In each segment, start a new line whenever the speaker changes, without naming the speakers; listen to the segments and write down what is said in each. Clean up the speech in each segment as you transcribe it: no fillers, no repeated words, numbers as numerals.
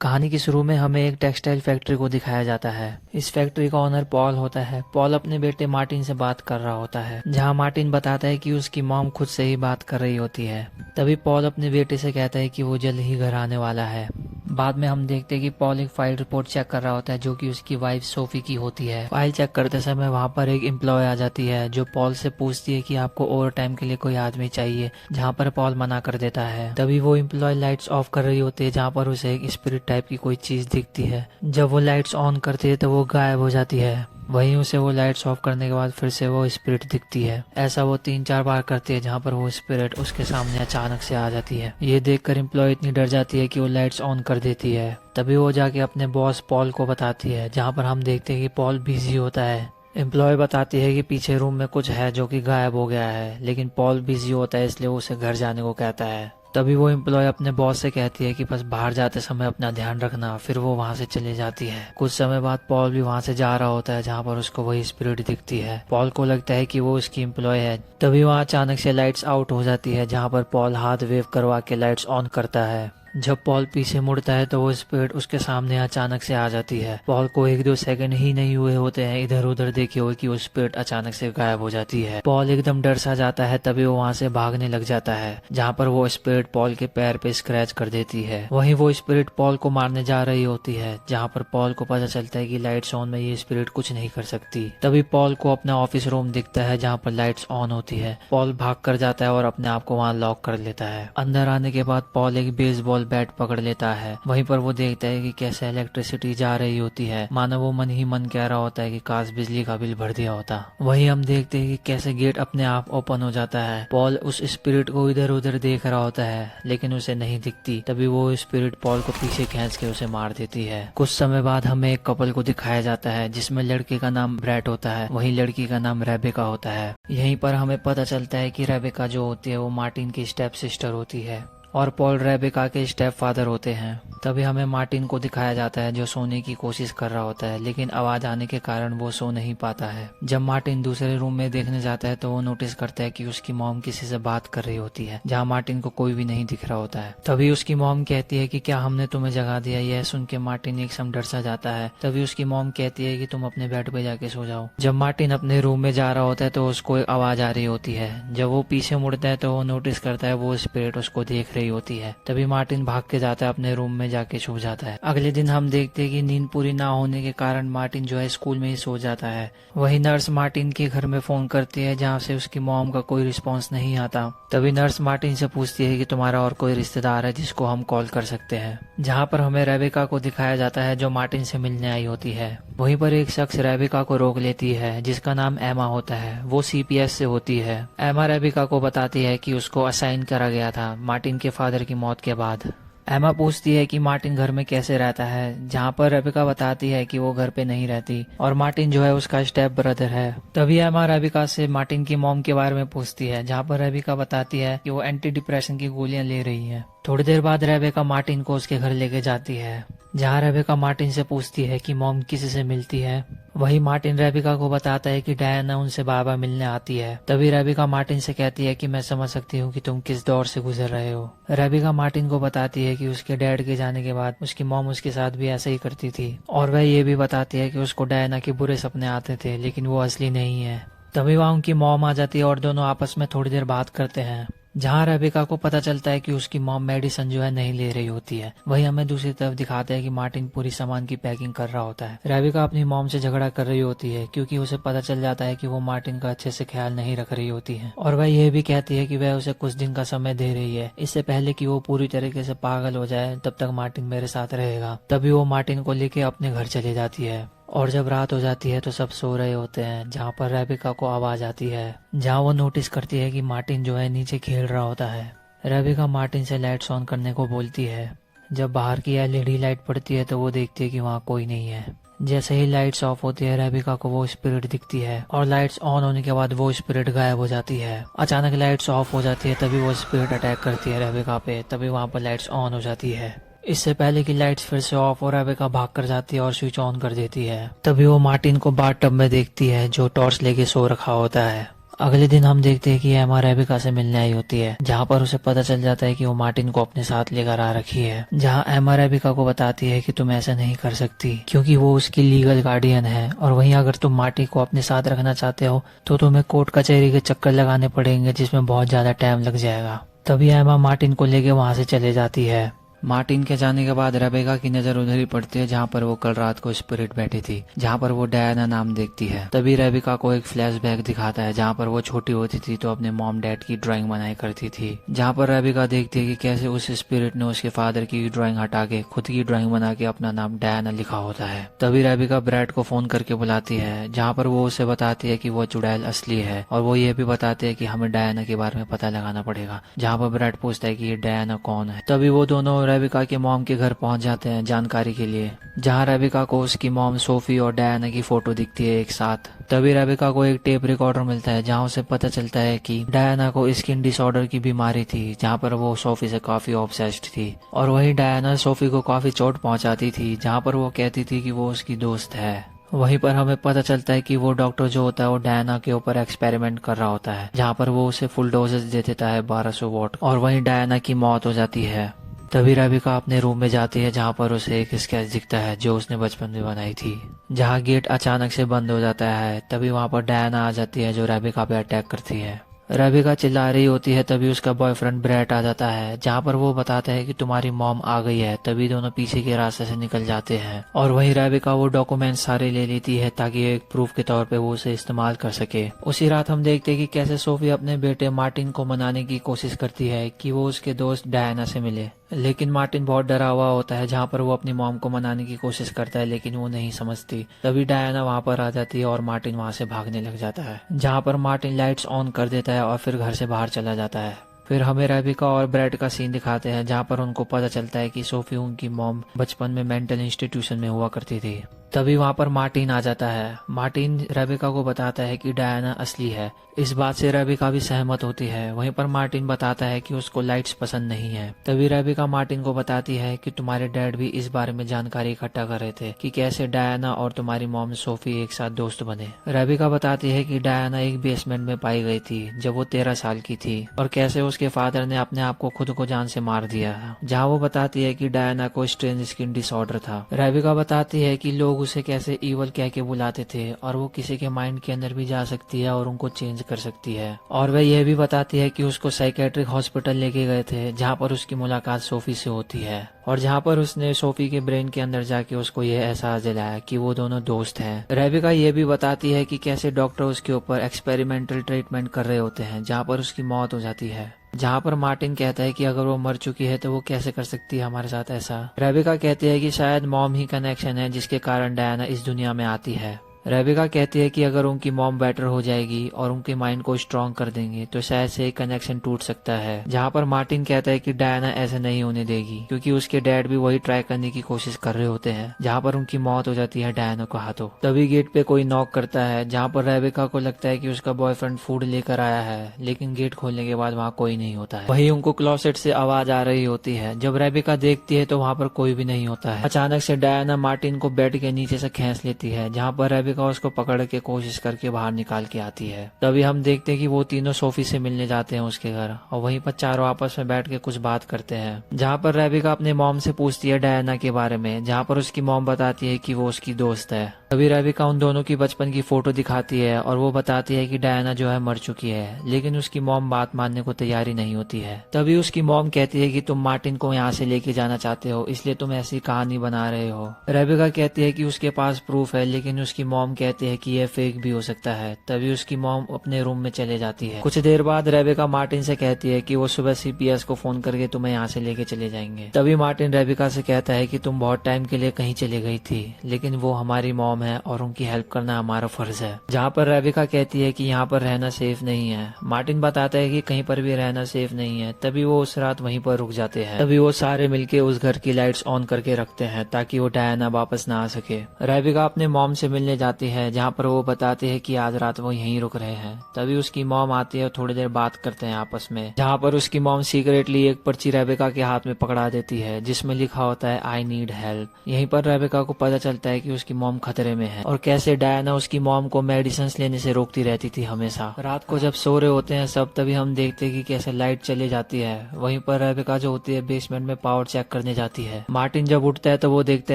कहानी के शुरू में हमें एक टेक्सटाइल फैक्ट्री को दिखाया जाता है। इस फैक्ट्री का ओनर पॉल होता है। पॉल अपने बेटे मार्टिन से बात कर रहा होता है, जहां मार्टिन बताता है कि उसकी मॉम खुद से ही बात कर रही होती है। तभी पॉल अपने बेटे से कहता है कि वो जल्द ही घर आने वाला है। बाद में हम देखते हैं कि पॉल एक फाइल रिपोर्ट चेक कर रहा होता है, जो कि उसकी वाइफ सोफी की होती है। फाइल चेक करते समय वहाँ पर एक एम्प्लॉय आ जाती है, जो पॉल से पूछती है कि आपको ओवर टाइम के लिए कोई आदमी चाहिए, जहाँ पर पॉल मना कर देता है। तभी वो एम्प्लॉय लाइट्स ऑफ कर रही होती है, जहाँ पर उसे एक स्पिरिट टाइप की कोई चीज दिखती है। जब वो लाइट्स ऑन करती है तो वो गायब हो जाती है। वहीं उसे वो लाइट्स ऑफ करने के बाद फिर से वो स्पिरिट दिखती है। ऐसा वो 3-4 बार करती है, जहाँ पर वो स्पिरिट उसके सामने अचानक से आ जाती है। ये देखकर एम्प्लॉय इतनी डर जाती है कि वो लाइट्स ऑन कर देती है। तभी वो जाके अपने बॉस पॉल को बताती है, जहाँ पर हम देखते हैं कि पॉल बिजी होता है। एम्प्लॉय बताती है कि पीछे रूम में कुछ है जो कि गायब हो गया है, लेकिन पॉल बिजी होता है, इसलिए वो उसे घर जाने को कहता है। तभी वो एम्प्लॉय अपने बॉस से कहती है कि बस बाहर जाते समय अपना ध्यान रखना। फिर वो वहाँ से चली जाती है। कुछ समय बाद पॉल भी वहाँ से जा रहा होता है, जहाँ पर उसको वही स्पिरिट दिखती है। पॉल को लगता है कि वो उसकी एम्प्लॉय है। तभी वहाँ अचानक से लाइट्स आउट हो जाती है, जहाँ पर पॉल हाथ वेव करवा के लाइट्स ऑन करता है। जब पॉल पीछे मुड़ता है तो वो स्पिरिट उसके सामने अचानक से आ जाती है। पॉल को 1-2 सेकंड ही नहीं हुए होते हैं इधर उधर देखे हुए कि वो स्पिरिट अचानक से गायब हो जाती है। पॉल एकदम डर सा जाता है। तभी वो वहाँ से भागने लग जाता है, जहाँ पर वो स्पिरिट पॉल के पैर पे स्क्रैच कर देती है। वहीं वो स्पिरिट पॉल को मारने जा रही होती है, जहाँ पर पॉल को पता चलता है कि लाइट्स ऑन में ये स्पिरिट कुछ नहीं कर सकती। तभी पॉल को अपना ऑफिस रूम दिखता है, जहाँ पर लाइट्स ऑन होती है। पॉल भाग कर जाता है और अपने आप को वहाँ लॉक कर लेता है। अंदर आने के बाद पॉल एक बेसबॉल बैट पकड़ लेता है। वहीं पर वो देखता है कि कैसे इलेक्ट्रिसिटी जा रही होती है, मानो वो मन ही मन कह रहा होता है कि काश बिजली का बिल भर दिया होता। वहीं हम देखते हैं कि कैसे गेट अपने आप ओपन हो जाता है। पॉल उस स्पिरिट को इधर उधर देख रहा होता है, लेकिन उसे नहीं दिखती। तभी वो स्पिरिट पॉल को पीछे खींच के उसे मार देती है। कुछ समय बाद हमें एक कपल को दिखाया जाता है, जिसमें लड़के का नाम ब्रैट होता है, वहीं लड़की का नाम रेबेका होता है। यहीं पर हमें पता चलता है कि रेबेका जो होती है वो मार्टिन की स्टेप सिस्टर होती है और पॉल रेबेका के स्टेप फादर होते हैं। तभी हमें मार्टिन को दिखाया जाता है, जो सोने की कोशिश कर रहा होता है, लेकिन आवाज आने के कारण वो सो नहीं पाता है। जब मार्टिन दूसरे रूम में देखने जाता है तो वो नोटिस करता है कि उसकी मॉम किसी से बात कर रही होती है, जहाँ मार्टिन को कोई भी नहीं दिख रहा होता है। तभी उसकी मॉम कहती है कि क्या हमने तुम्हें जगा दिया। यह सुन के मार्टिन एकदम डर सा जाता है। तभी उसकी मॉम कहती है कि तुम अपने बेड पे जाके सो जाओ। जब मार्टिन अपने रूम में जा रहा होता है तो उसको एक आवाज आ रही होती है। जब वो पीछे मुड़ता है तो वो नोटिस करता है वो स्पिरिट उसको देख रही होती है। तभी मार्टिन भाग के जाता है, अपने रूम में जाके सो जाता है। अगले दिन हम देखते हैं कि नींद पूरी ना होने के कारण मार्टिन जो है स्कूल में ही सो जाता है। वही नर्स मार्टिन के घर में फोन करती है, जहाँ से उसकी मॉम का कोई रिस्पांस नहीं आता। तभी नर्स मार्टिन से पूछती है कि तुम्हारा और कोई रिश्तेदार है जिसको हम कॉल कर सकते हैं, जहाँ पर हमें रेबेका को दिखाया जाता है, जो मार्टिन से मिलने आई होती है। वहीं पर एक शख्स रेबेका को रोक लेती है, जिसका नाम एमा होता है। वो सीपीएस से होती है। एमा रेबेका को बताती है कि उसको असाइन करा गया था मार्टिन के फादर की मौत के बाद। एमा पूछती है कि मार्टिन घर में कैसे रहता है, जहाँ पर रेबेका बताती है कि वो घर पे नहीं रहती और मार्टिन जो है उसका स्टेप ब्रदर है। तभी एमा रेबेका से मार्टिन की मॉम के बारे में पूछती है, जहाँ पर रेबेका बताती है कि वो एंटी डिप्रेशन की गोलियां ले रही है। थोड़ी देर बाद रेबेका मार्टिन को उसके घर लेके जाती है, जहाँ रेबेका मार्टिन से पूछती है कि मॉम किसी से मिलती है। वही मार्टिन रेबेका को बताता है कि डायना उनसे बार बार मिलने आती है। तभी रेबेका मार्टिन से कहती है कि मैं समझ सकती हूँ कि तुम किस दौर से गुजर रहे हो। रेबेका मार्टिन को बताती है कि उसके डैड के जाने के बाद उसकी मॉम उसके साथ भी ऐसा ही करती थी, और वह ये भी बताती है कि उसको डायना के बुरे सपने आते थे, लेकिन वो असली नहीं है। तभी वहाँ उनकी मॉम आ जाती है और दोनों आपस में थोड़ी देर बात करते हैं, जहाँ रेबेका को पता चलता है कि उसकी मॉम मेडिसिन जो है नहीं ले रही होती है। वही हमें दूसरी तरफ दिखाते हैं कि मार्टिन पूरी सामान की पैकिंग कर रहा होता है। रेबेका अपनी मॉम से झगड़ा कर रही होती है, क्योंकि उसे पता चल जाता है कि वो मार्टिन का अच्छे से ख्याल नहीं रख रही होती है, और वह यह भी कहती है कि वह उसे कुछ दिन का समय दे रही है, इससे पहले कि वो पूरी तरीके से पागल हो जाए, तब तक मार्टिन मेरे साथ रहेगा। तभी वो मार्टिन को लेके अपने घर चली जाती है, और जब रात हो जाती है तो सब सो रहे होते हैं, जहाँ पर रेबेका को आवाज आती है, जहाँ वो नोटिस करती है कि मार्टिन जो है नीचे खेल रहा होता है। रेबेका मार्टिन से लाइट्स ऑन करने को बोलती है। जब बाहर की एलईडी लाइट पड़ती है तो वो देखती है कि वहाँ कोई नहीं है। जैसे ही लाइट्स ऑफ होती है, रेबेका को वो स्पिरिट दिखती है, और लाइट्स ऑन होने के बाद वो स्पिरिट गायब हो जाती है। अचानक लाइट्स ऑफ हो जाती है, तभी वो स्पिरिट अटैक करती है रेबेका पे। तभी वहाँ पर लाइट्स ऑन हो जाती है। इससे पहले कि लाइट्स फिर से ऑफ हो, रेबेका भाग कर जाती है और स्विच ऑन कर देती है। तभी वो मार्टिन को बाथ टब में देखती है, जो टॉर्च लेके सो रखा होता है। अगले दिन हम देखते हैं कि एमा रेबिका से मिलने आई होती है, जहाँ पर उसे पता चल जाता है कि वो मार्टिन को अपने साथ लेकर आ रखी है। जहाँ एमा रेबिका को बताती है कि तुम ऐसा नहीं कर सकती क्योंकि वो उसकी लीगल गार्डियन है, और वहीं अगर तुम मार्टिन को अपने साथ रखना चाहते हो तो तुम्हें कोर्ट कचहरी के चक्कर लगाने पड़ेंगे, जिसमें बहुत ज्यादा टाइम लग जाएगा। तभी एमा मार्टिन को लेके वहाँ से चले जाती है। मार्टिन के जाने के बाद रेबेका की नजर उधर ही पड़ती है जहाँ पर वो कल रात को स्पिरिट बैठी थी, जहाँ पर वो डायना नाम देखती है। तभी रेबेका को एक फ्लैशबैक दिखाता है जहाँ पर वो छोटी होती थी तो अपने मॉम डैड की ड्राइंग बनाया करती थी, जहाँ पर रेबेका देखती है कि कैसे उस स्पिरिट ने उसके फादर की ड्राइंग हटा के खुद की ड्राइंग बना के अपना नाम डायना लिखा होता है। तभी रेबेका ब्रैड को फोन करके बुलाती है, जहाँ पर वो उसे बताती है कि वो चुड़ैल असली है, और वो ये भी बताते हैं कि हमें डायना के बारे में पता लगाना पड़ेगा। जहाँ पर ब्रैड पूछता है कि ये डायना कौन है। तभी वो दोनों रेबेका के मॉम के घर पहुंच जाते हैं जानकारी के लिए, जहां रेबेका को उसकी मॉम सोफी और डायना की फोटो दिखती है एक साथ। तभी रेबेका को एक टेप रिकॉर्डर मिलता है जहां उसे पता चलता है कि डायना को स्किन डिसऑर्डर की बीमारी थी, जहां पर वो सोफी से काफी ऑब्सेस्ड थी, और वहीं डायना सोफी को काफी चोट पहुंचाती थी, जहां पर वो कहती थी कि वो उसकी दोस्त है। वहीं पर हमें पता चलता है कि वो डॉक्टर जो होता है वो डायना के ऊपर एक्सपेरिमेंट कर रहा होता है, जहां पर वो उसे फुल डोजेस दे देता है 1200 वॉट, और वहीं डायना की मौत हो जाती है। तभी रेबिका अपने रूम में जाती है जहाँ पर उसे एक स्केच दिखता है जो उसने बचपन में बनाई थी, जहाँ गेट अचानक से बंद हो जाता है। तभी वहाँ पर डायना आ जाती है जो रेबिका पे अटैक करती है। रेबिका चिल्ला रही होती है, तभी उसका बॉयफ्रेंड ब्रैट आ जाता है, जहाँ पर वो बताता है कि तुम्हारी मॉम आ गई है। तभी दोनों पीछे के रास्ते से निकल जाते हैं, और वहीं रेबिका वो डॉक्यूमेंट सारे ले लेती है ताकि एक प्रूफ के तौर पे वो उसे इस्तेमाल कर सके। उसी रात हम देखते हैं कि कैसे सोफी अपने बेटे मार्टिन को मनाने की कोशिश करती है कि वो उसके दोस्त डायना से मिले, लेकिन मार्टिन बहुत डरा हुआ होता है, जहाँ पर वो अपनी मॉम को मनाने की कोशिश करता है लेकिन वो नहीं समझती। तभी डायना वहाँ पर आ जाती है और मार्टिन वहाँ से भागने लग जाता है, जहाँ पर मार्टिन लाइट्स ऑन कर देता है और फिर घर से बाहर चला जाता है। फिर हमें रेबिका और ब्रैड का सीन दिखाते हैं जहाँ पर उनको पता चलता है कि सोफी उनकी मॉम बचपन में मेंटल इंस्टीट्यूशन में हुआ करती थी। तभी वहाँ पर मार्टिन आ जाता है। मार्टिन रेबिका को बताता है कि डायना असली है। इस बात से रेबिका भी सहमत होती है। वहीं पर मार्टिन बताता है कि उसको लाइट्स पसंद नहीं है। तभी रेबिका मार्टिन को बताती है कि तुम्हारे डैड भी इस बारे में जानकारी इकट्ठा कर रहे थे कि कैसे डायना और तुम्हारी मॉम सोफी एक साथ दोस्त बने। रेबिका बताती है कि डायना एक बेसमेंट में पाई गई थी जब वो 13 साल की थी, और कैसे उसके फादर ने अपने आप को खुद को जान से मार दिया, जहाँ वो बताती है कि डायना को स्ट्रेन स्किन डिसऑर्डर था। रेबिका बताती है कि लोग उसे कैसे ईवल कह के बुलाते थे, और वो किसी के माइंड के अंदर भी जा सकती है और उनको चेंज कर सकती है। और वह यह भी बताती है कि उसको साइकेट्रिक हॉस्पिटल लेके गए थे जहाँ पर उसकी मुलाकात सोफी से होती है, और जहाँ पर उसने सोफी के ब्रेन के अंदर जाके उसको यह एहसास दिलाया कि वो दोनों दोस्त हैं। रेबिका ये भी बताती है कि कैसे डॉक्टर उसके ऊपर एक्सपेरिमेंटल ट्रीटमेंट कर रहे होते हैं जहाँ पर उसकी मौत हो जाती है, जहाँ पर मार्टिन कहता है कि अगर वो मर चुकी है तो वो कैसे कर सकती है हमारे साथ ऐसा। रेबिका कहती है कि शायद मॉम ही कनेक्शन है जिसके कारण डायना इस दुनिया में आती है। रेबिका कहती है कि अगर उनकी मॉम बेटर हो जाएगी और उनके माइंड को स्ट्रॉन्ग कर देंगे तो शायद से एक कनेक्शन टूट सकता है, जहाँ पर मार्टिन कहता है कि डायना ऐसा नहीं होने देगी क्योंकि उसके डैड भी वही ट्राई करने की कोशिश कर रहे होते हैं, जहाँ पर उनकी मौत हो जाती है डायना को हाथों। तभी गेट पे कोई नॉक करता है, जहाँ पर रेबिका को लगता है कि उसका बॉयफ्रेंड फूड लेकर आया है, लेकिन गेट खोलने के बाद वहाँ कोई नहीं होता है। वही उनको क्लोसेट से आवाज आ रही होती है। जब रेबिका देखती है तो वहाँ पर कोई भी नहीं होता है। अचानक से डायना मार्टिन को बेड के नीचे से खींच लेती है, जहाँ पर रेबिका उसको पकड़ के कोशिश करके बाहर निकाल के आती है। तभी हम देखते हैं कि वो तीनों सोफी से मिलने जाते हैं उसके घर, और वहीं पर चारों आपस में बैठ के कुछ बात करते हैं, जहाँ पर रेबिका अपने मॉम से पूछती है डायना के बारे में, जहाँ पर उसकी मॉम बताती है कि वो उसकी दोस्त है। तभी रेबिका उन दोनों की बचपन की फोटो दिखाती है और वो बताती है कि डायना जो है मर चुकी है, लेकिन उसकी मॉम बात मानने को तैयारी नहीं होती है। तभी उसकी मॉम कहती है कि तुम मार्टिन को यहाँ से लेके जाना चाहते हो, इसलिए तुम ऐसी कहानी बना रहे हो। रेबिका कहती है कि उसके पास प्रूफ है, लेकिन उसकी मॉम कहती है कि यह फेक भी हो सकता है। तभी उसकी मॉम अपने रूम में चले जाती है। कुछ देर बाद रेबिका मार्टिन से कहती है कि वो सुबह सीपीएस को फोन करके तुम्हें यहाँ से लेके चले जाएंगे। तभी मार्टिन रेबिका से कहता है कि तुम बहुत टाइम के लिए कहीं चली गई थी, लेकिन वो हमारी मॉम है और उनकी हेल्प करना हमारा फर्ज है। जहाँ पर रेबिका कहती है कि यहाँ पर रहना सेफ नहीं है। मार्टिन बताता है कि कहीं पर भी रहना सेफ नहीं है। तभी वो उस रात वहीं पर रुक जाते हैं। तभी वो सारे मिलके उस घर की लाइट्स ऑन करके रखते हैं ताकि वो डायना वापस ना आ सके। रेबिका अपने मॉम से मिलने जाती है, जहाँ पर वो बताते हैं कि आज रात वो यहीं रुक रहे हैं। तभी उसकी मॉम आती है और थोड़ी देर बात करते हैं आपस में, जहाँ पर उसकी मॉम सीक्रेटली एक पर्ची रेबिका के हाथ में पकड़ा देती है जिसमें लिखा होता है आई नीड हेल्प। यहीं पर रेबिका को पता चलता है कि उसकी मॉम खतरे खतरे में है और कैसे डायना उसकी मॉम को मेडिसिन लेने से रोकती रहती थी हमेशा। रात को जब सो रहे होते हैं सब, तभी हम देखते हैं कि कैसे लाइट चली जाती है। वहीं पर रेबेका जो होती है बेसमेंट में पावर चेक करने जाती है। मार्टिन जब उठता है तो वो देखता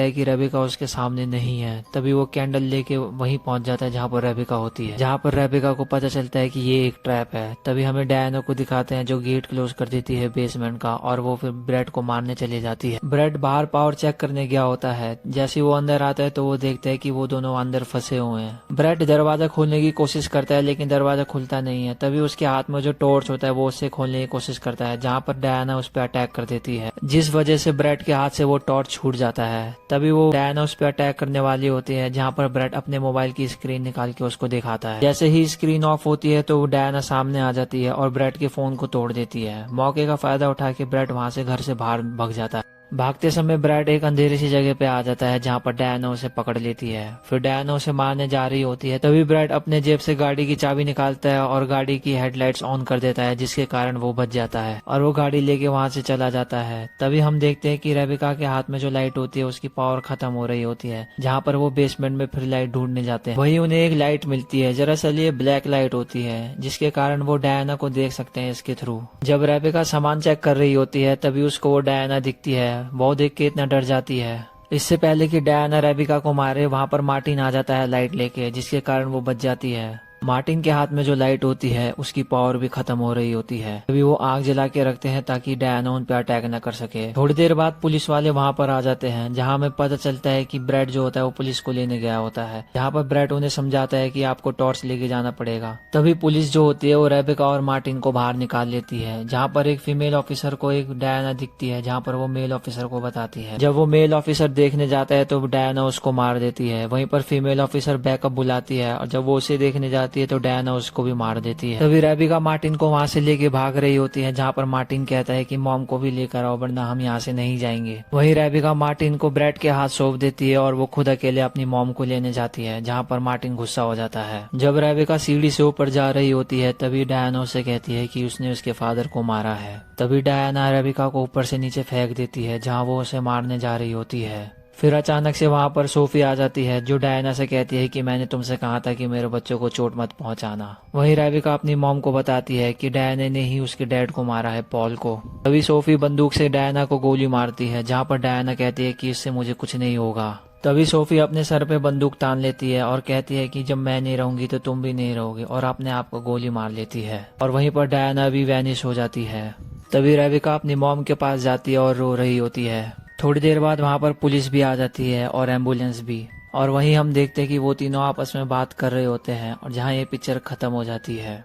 है कि रेबेका उसके सामने नहीं है। तभी वो कैंडल लेके वहीं पहुंच जाता है जहाँ पर रेबेका होती है। जहाँ पर रेबेका को पता चलता है कि ये एक ट्रैप है। तभी हमें डायना को दिखाते हैं जो गेट क्लोज कर देती है बेसमेंट का, और वो फिर ब्रेड को मारने चली जाती है। ब्रेड बाहर पावर चेक करने गया होता है। जैसे वो अंदर आता है तो वो देखता है कि वो दोनों अंदर फंसे हुए हैं। ब्रेड दरवाजा खोलने की कोशिश करता है लेकिन दरवाजा खुलता नहीं है। तभी उसके हाथ में जो टॉर्च होता है वो उससे खोलने की कोशिश करता है, जहाँ पर डायना उस पर अटैक कर देती है, जिस वजह से ब्रेड के हाथ से वो टॉर्च छूट जाता है। तभी वो डायना उस पर अटैक करने वाली होती है, जहाँ पर ब्रेड अपने मोबाइल की स्क्रीन निकाल के उसको दिखाता है। जैसे ही स्क्रीन ऑफ होती है तो डायना सामने आ जाती है और ब्रेड के फोन को तोड़ देती है। मौके का फायदा उठा के ब्रेड वहां से घर से बाहर भाग जाता है। भागते समय ब्रेड एक अंधेरी सी जगह पे आ जाता है जहाँ पर डायना उसे पकड़ लेती है। फिर डायना उसे मारने जा रही होती है। तभी ब्रेड अपने जेब से गाड़ी की चाबी निकालता है और गाड़ी की हेडलाइट्स ऑन कर देता है, जिसके कारण वो बच जाता है और वो गाड़ी लेके वहां से चला जाता है। तभी हम देखते हैं कि रेबेका के हाथ में जो लाइट होती है उसकी पावर खत्म हो रही होती है, जहाँ पर वो बेसमेंट में फिर लाइट ढूंढने जाते हैं। वही उन्हें एक लाइट मिलती है। दरअसल ये ब्लैक लाइट होती है, जिसके कारण वो डायना को देख सकते हैं इसके थ्रू। जब रेबेका सामान चेक कर रही होती है तभी उसको वो डायना दिखती है। वो देख के इतना डर जाती है। इससे पहले कि डायना रेबेका को मारे, वहां पर मार्टिन आ जाता है लाइट लेके, जिसके कारण वो बच जाती है। मार्टिन के हाथ में जो लाइट होती है उसकी पावर भी खत्म हो रही होती है। तभी वो आग जला के रखते हैं ताकि डायना उन पे अटैक न कर सके। थोड़ी देर बाद पुलिस वाले वहां पर आ जाते हैं, जहां हमें पता चलता है कि ब्रेड जो होता है वो पुलिस को लेने गया होता है। जहां पर ब्रेड उन्हें समझाता है कि आपको टॉर्च लेके जाना पड़ेगा। तभी पुलिस जो होती है वो रेबेका और मार्टिन को बाहर निकाल लेती है, जहाँ पर एक फीमेल ऑफिसर को एक डायना दिखती है, जहाँ पर वो मेल ऑफिसर को बताती है। जब वो मेल ऑफिसर देखने जाता है तो डायना उसको मार देती है। वहीं पर फीमेल ऑफिसर बैकअप बुलाती है और जब वो उसे देखने जाती है तो डायना को भी मार देती है। तभी रेबेका मार्टिन को वहां से लेके भाग रही होती है, जहाँ पर मार्टिन कहता है कि मॉम को भी लेकर आओ वरना हम यहाँ से नहीं जाएंगे। वहीं रेबेका मार्टिन को ब्रेड के हाथ सौंप देती है और वो खुद अकेले अपनी मॉम को लेने जाती है, जहाँ पर मार्टिन गुस्सा हो जाता है। जब रेबेका सीढ़ी से ऊपर जा रही होती है तभी डायना उसे कहती है कि उसने उसके फादर को मारा है। तभी डायना रेबेका को ऊपर से नीचे फेंक देती है, जहाँ वो उसे मारने जा रही होती है। फिर अचानक से वहां पर सोफी आ जाती है, जो डायना से कहती है कि मैंने तुमसे कहा था कि मेरे बच्चों को चोट मत पहुंचाना। वहीं रेबेका अपनी मॉम को बताती है कि डायना ने ही उसके डैड को मारा है, पॉल को। तभी सोफी बंदूक से डायना को गोली मारती है, जहां पर डायना कहती है कि इससे मुझे कुछ नहीं होगा। तभी सोफी अपने सर पे बंदूक तान लेती है और कहती है कि जब मैं नहीं रहूंगी तो तुम भी नहीं रहोगे, और अपने आप को गोली मार लेती है। और वहीं पर डायना भी वैनिश हो जाती है। तभी रेबेका अपनी मॉम के पास जाती है और रो रही होती है। थोड़ी देर बाद वहां पर पुलिस भी आ जाती है और एम्बुलेंस भी, और वहीं हम देखते हैं कि वो तीनों आपस में बात कर रहे होते हैं और जहां ये पिक्चर खत्म हो जाती है।